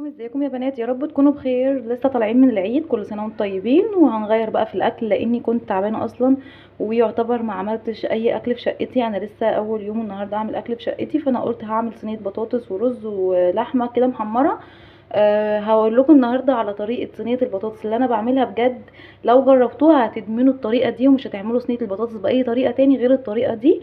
ازيكم يا بنات؟ يا رب تكونوا بخير. لسه طالعين من العيد، كل سنه وانتم طيبين. وهنغير بقى في الاكل لاني كنت تعبانه اصلا، ويعتبر ما عملتش اي اكل في شقتي. انا لسه اول يوم النهارده اعمل اكل في شقتي، فانا قلت هعمل صينيه بطاطس ورز ولحمه كده محمره. هقول لكم النهارده على طريقه صينيه البطاطس اللي انا بعملها. بجد لو جربتوها هتدمنوا الطريقه دي، ومش هتعملوا صينيه البطاطس باي طريقه تاني غير الطريقه دي.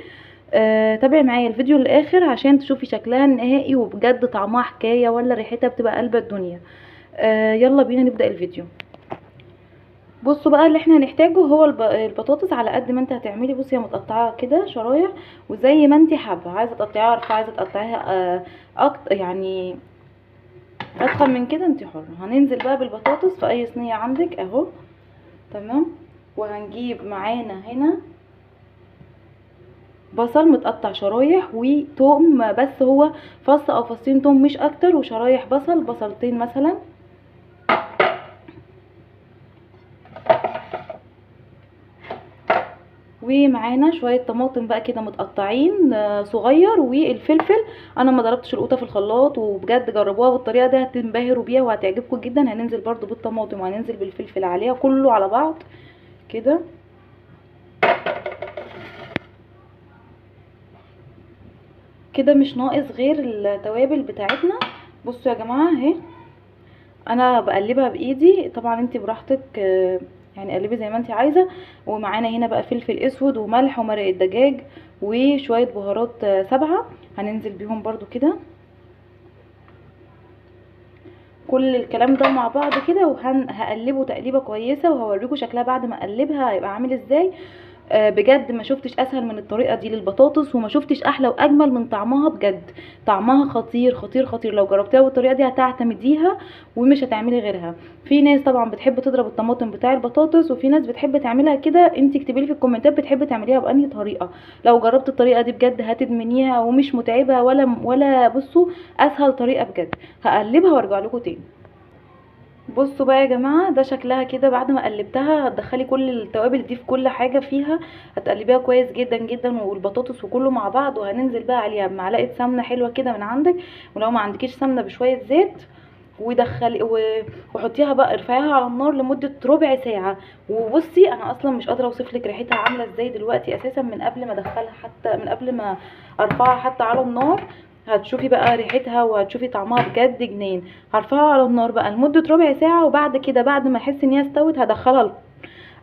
تابعي معايا الفيديو للاخر عشان تشوفي شكلها النهائي، وبجد طعمها حكايه ولا ريحتها بتبقى قلب الدنيا. يلا بينا نبدأ الفيديو. بصوا بقى اللي احنا هنحتاجه هو البطاطس على قد ما انت هتعملي. بصي هي متقطعه كده شرايح، وزي ما انت حابه، عايزه تقطعيها رفيعه، عايزه تقطعيها اكتر يعني اتخن من كده، انت حره. هننزل بقى بالبطاطس في اي صينيه عندك اهو، تمام. وهنجيب معانا هنا بصل متقطع شرايح، وتوم بس هو فص او فصين توم مش اكتر، وشرايح بصلتين مثلا. ومعانا شويه طماطم بقى كده متقطعين صغير، والفلفل. انا ما ضربتش القوطه في الخلاط، وبجد جربوها بالطريقه دي هتنبهروا بيها وهتعجبكم جدا. هننزل برضو بالطماطم وهننزل بالفلفل عليها كله على بعض كده. كده مش ناقص غير التوابل بتاعتنا. بصوا يا جماعه اهي، انا بقلبها بايدي، طبعا انت براحتك يعني قلبي زي ما انت عايزه. ومعانا هنا بقى فلفل اسود وملح ومرق الدجاج وشويه بهارات سبعه، هننزل بيهم برضو كده. كل الكلام ده مع بعض كده، وهقلبه تقليبه كويسه، وهوريكم شكلها بعد ما اقلبها هيبقى عامل ازاي. بجد ما شفتش اسهل من الطريقه دي للبطاطس، وما شفتش احلى واجمل من طعمها. بجد طعمها خطير خطير خطير. لو جربتيها بالطريقه دي هتعتمديها ومش هتعملي غيرها. في ناس طبعا بتحب تضرب الطماطم بتاع البطاطس، وفي ناس بتحب تعملها كده. انت اكتبي لي في الكومنتات بتحبي تعمليها بانهي طريقه. لو جربت الطريقه دي بجد هتدمنيها، ومش متعبه ولا بصوا، اسهل طريقه بجد. هقلبها وارجع لكم تاني. بصوا بقى يا جماعه، ده شكلها كده بعد ما قلبتها. هتدخلي كل التوابل دي في كل حاجه فيها، هتقلبيها كويس جدا جدا، والبطاطس وكله مع بعض. وهننزل بقى عليها بمعلقه سمنه حلوه كده من عندك، ولو ما عندكيش سمنه بشويه زيت. ودخلي وحطيها بقى، ارفعيها على النار لمده ربع ساعه. وبصي انا اصلا مش قادره اوصف لك ريحتها عامله ازاي دلوقتي اساسا، من قبل ما ادخلها، حتى من قبل ما ارفعها حتى على النار. هتشوفي بقى ريحتها وهتشوفي طعمها بجد جنان. هرفعها على النار بقى لمده ربع ساعه، وبعد كده بعد ما احس ان هي استوت هدخلها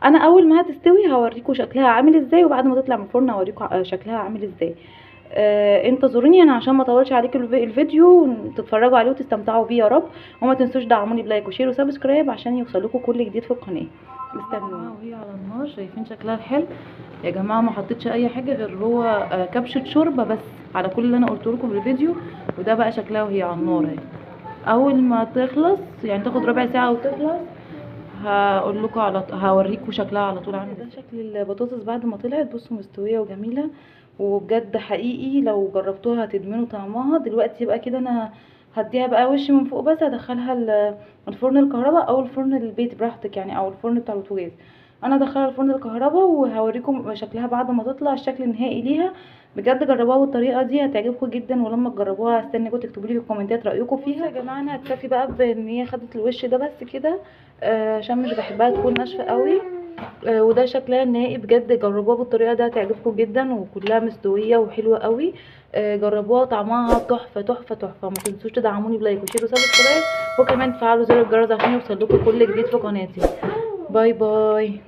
انا اول ما هتستوي هوريكم شكلها عامل ازاي، وبعد ما تطلع من الفرن هوريكم شكلها عامل ازاي. انتظروني انا عشان ما اطولش عليكم الفيديو، تتفرجوا عليه وتستمتعوا بيه يا رب. وما تنسوش دعموني بلايك وشير وسبسكرايب عشان يوصلكم كل جديد في القناه. استنوا وهي على النار، شايفين شكلها الحلو يا جماعه؟ ما حطيتش اي حاجه غير هو كبشه شوربه بس على كل اللي انا قلته لكم في الفيديو. وده بقى شكلها وهي على النار اهي. اول ما تخلص يعني تاخد ربع ساعه وتخلص، هقول لكم هوريكم شكلها على طول عامل. ده شكل البطاطس بعد ما طلعت، بصوا مستويه وجميله. وبجد حقيقي لو جربتوها هتدمنوا طعمها. دلوقتي بقى كده انا هديها بقى وش من فوق، بس هدخلها الفرن الكهرباء او الفرن البيت براحتك يعني، او الفرن بتاع البوتاجاز. انا ادخلها الفرن الكهرباء وهوريكم شكلها بعد ما تطلع، الشكل النهائي ليها. بجد جربوها بالطريقه دي هتعجبكم جدا، ولما تجربوها هستنيكم تكتبوا لي في الكومنتات رايكم فيها. يا جماعه انا هكتفي بقى بان هي خدت الوش ده بس كده، عشان مش بحبها تكون ناشفه قوي. وده شكلها النهائي. بجد جربوها بالطريقه دي هتعجبكم جدا، وكلها مستويه وحلوه قوي. جربوها طعمها تحفه تحفه تحفه. ما تنسوش تدعموني بلايك وشير وسبسكرايب، وكمان تفعلوا زر الجرس عشان يوصل لكم كل جديد في قناتي. باي باي.